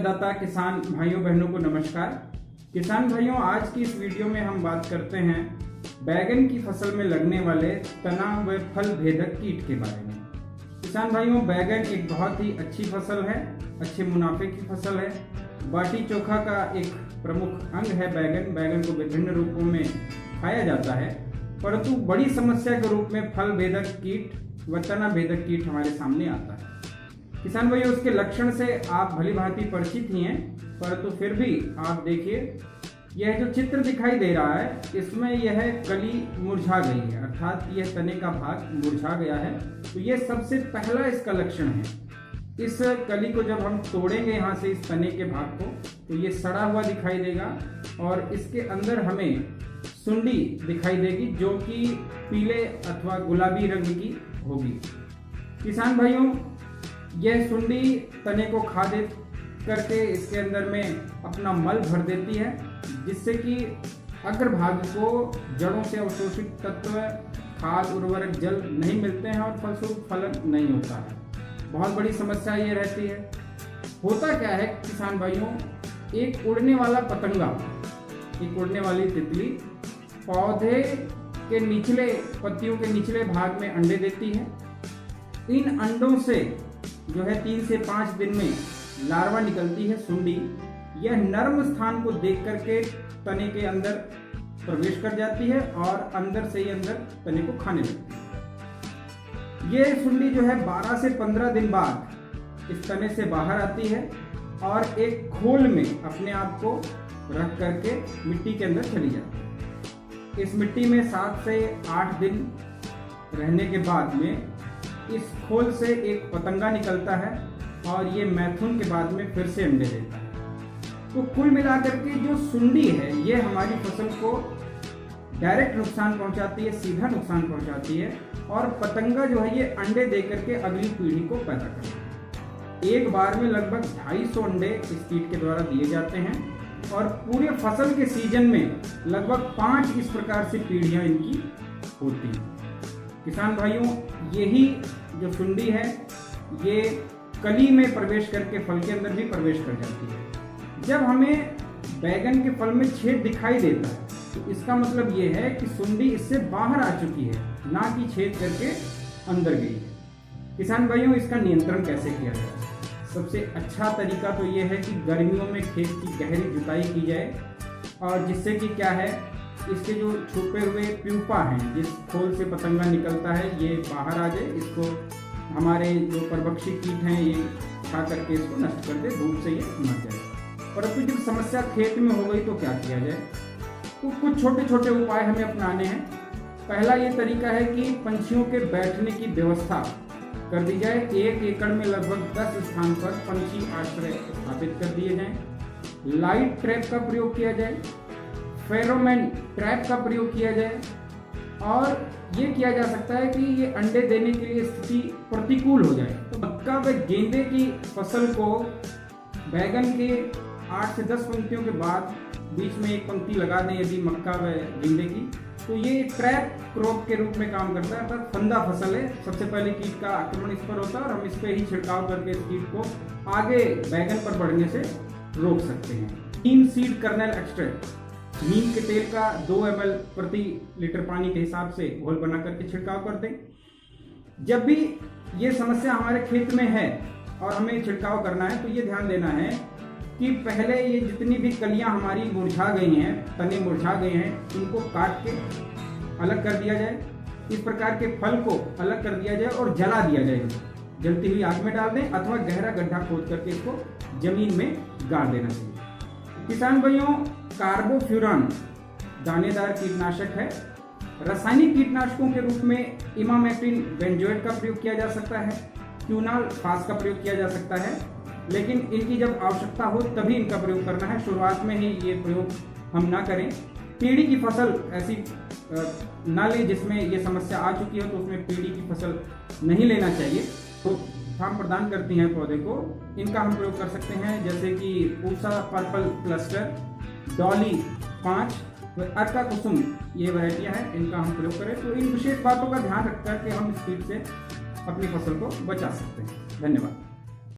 दाता किसान भाइयों बहनों को नमस्कार। किसान भाइयों, आज की इस वीडियो में हम बात करते हैं बैगन की फसल में लगने वाले तना व फल भेदक कीट के बारे में। किसान भाइयों, बैगन एक बहुत ही अच्छी फसल है, अच्छे मुनाफे की फसल है। बाटी चोखा का एक प्रमुख अंग है बैगन। बैगन को विभिन्न रूपों में खाया जाता है, परंतु बड़ी समस्या के रूप में फल भेदक कीट व तना भेदक कीट हमारे सामने आता है। किसान भाइयों, उसके लक्षण से आप भली भांति परिचित ही हैं, परंतु फिर भी आप देखिए, यह जो चित्र दिखाई दे रहा है, इसमें यह कली मुरझा गई है, अर्थात यह तने का भाग मुरझा गया है। तो यह सबसे पहला इसका लक्षण है। इस कली को जब हम तोड़ेंगे यहाँ से, इस तने के भाग को, तो ये सड़ा हुआ दिखाई देगा और इसके अंदर हमें सुंडी दिखाई देगी, जो कि पीले अथवा गुलाबी रंग की होगी। किसान भाइयों, यह सुंडी तने को खा दे करके इसके अंदर में अपना मल भर देती है, जिससे कि अग्रभाग को जड़ों से अवशोषित तत्व, खाद, उर्वरक, जल नहीं मिलते हैं और फलस्वरूप फलन नहीं होता है। बहुत बड़ी समस्या ये रहती है। होता क्या है किसान भाइयों, एक उड़ने वाला पतंगा, एक उड़ने वाली तितली पौधे के निचले पत्तियों के निचले भाग में अंडे देती है। इन अंडों से जो है 3 से 5 दिन में लार्वा निकलती है, सुंडी। यह नर्म स्थान को देख करके तने के अंदर प्रवेश कर जाती है और अंदर से ही अंदर तने को खाने लगती है। यह सुंडी जो है 12 से 15 दिन बाद इस तने से बाहर आती है और एक खोल में अपने आप को रख करके मिट्टी के अंदर चली जाती है। इस मिट्टी में 7 से 8 दिन रहने के बाद में इस खोल से एक पतंगा निकलता है और ये मैथुन के बाद में फिर से अंडे देता है। तो कुल मिलाकर के जो सुंडी है, ये हमारी फसल को डायरेक्ट नुकसान पहुंचाती है, सीधा नुकसान पहुंचाती है। और पतंगा जो है ये अंडे दे करके अगली पीढ़ी को पैदा करता है। एक बार में लगभग 250 अंडे इस कीट के द्वारा दिए जाते हैं और पूरे फसल के सीजन में लगभग 5 इस प्रकार से पीढ़ियां इनकी होती हैं। किसान भाइयों, यही जो सुंडी है, ये कली में प्रवेश करके फल के अंदर भी प्रवेश कर जाती है। जब हमें बैगन के फल में छेद दिखाई देता है, तो इसका मतलब ये है कि सुंडी इससे बाहर आ चुकी है, ना कि छेद करके अंदर गई है। किसान भाइयों, इसका नियंत्रण कैसे किया जाए? सबसे अच्छा तरीका तो ये है कि गर्मियों में खेत की गहरी जुताई की जाए, और जिससे कि क्या है, इसके जो छुपे हुए प्यूपा हैं, जिस खोल से पतंगा निकलता है, ये बाहर आ जाए। इसको हमारे जो परभक्षी कीट हैं, ये खा करके इसको नष्ट कर दे, धूप से ये मर जाए। परंतु जब समस्या खेत में हो गई तो क्या किया जाए? तो कुछ छोटे छोटे उपाय हमें अपनाने हैं। पहला ये तरीका है कि पंछियों के बैठने की व्यवस्था कर दी जाए। 1 एकड़ में लगभग 10 स्थान पर पंछी आश्रय स्थापित कर दिए जाए। लाइट ट्रैप का प्रयोग किया जाए, फेरोमोन ट्रैप का प्रयोग किया जाए, और ये किया जा सकता है कि ये अंडे देने के लिए स्थिति प्रतिकूल हो जाए। तो मक्का व गेंदे की फसल को बैगन के 8 से 10 पंक्तियों के बाद बीच में एक पंक्ति लगा दें यदि मक्का व गेंदे की, तो ये ट्रैप क्रॉप के रूप में काम करता है, अर्थात फंदा फसल है। सबसे पहले कीट का आक्रमण इस पर होता है और हम इस पर ही छिड़काव करके इस कीट को आगे बैगन पर बढ़ने से रोक सकते हैं। नीम सीड कर्नेल एक्सट्रैक्ट, नीम के तेल का 2 ml प्रति लीटर पानी के हिसाब से घोल बना करके छिड़काव कर दें। जब भी ये समस्या हमारे खेत में है और हमें छिड़काव करना है, तो ये ध्यान देना है कि पहले ये जितनी भी कलियां हमारी मुरझा गई हैं, तने मुरझा गए हैं, इनको काट के अलग कर दिया जाए। इस प्रकार के फल को अलग कर दिया जाए और जला दिया जाए। जलती हुई आग में डाल दें अथवा गहरा गड्ढा खोद करके इसको जमीन में गाड़ देना चाहिए। किसान भाइयों, कार्बोफ्यूरॉन दानेदार कीटनाशक है। रासायनिक कीटनाशकों के रूप में इमामेक्टिन बेंजोएट का प्रयोग किया जा सकता है, क्यूनाल फास का प्रयोग किया जा सकता है, लेकिन इनकी जब आवश्यकता हो तभी इनका प्रयोग करना है। शुरुआत में ही ये प्रयोग हम ना करें। पीढ़ी की फसल ऐसी ना लें जिसमें ये समस्या आ चुकी हो, तो उसमें पीढ़ी की फसल नहीं लेना चाहिए। तो हम प्रदान करती हैं पौधे को, इनका हम प्रयोग कर सकते हैं, जैसे कि पूसा पर्पल क्लस्टर, डॉली 5 व अर्का कुसुम, ये वैरायटियां हैं, इनका हम प्रयोग करें तो इन विशेष बातों का ध्यान रख करके हम इस कीट से अपनी फसल को बचा सकते हैं। धन्यवाद।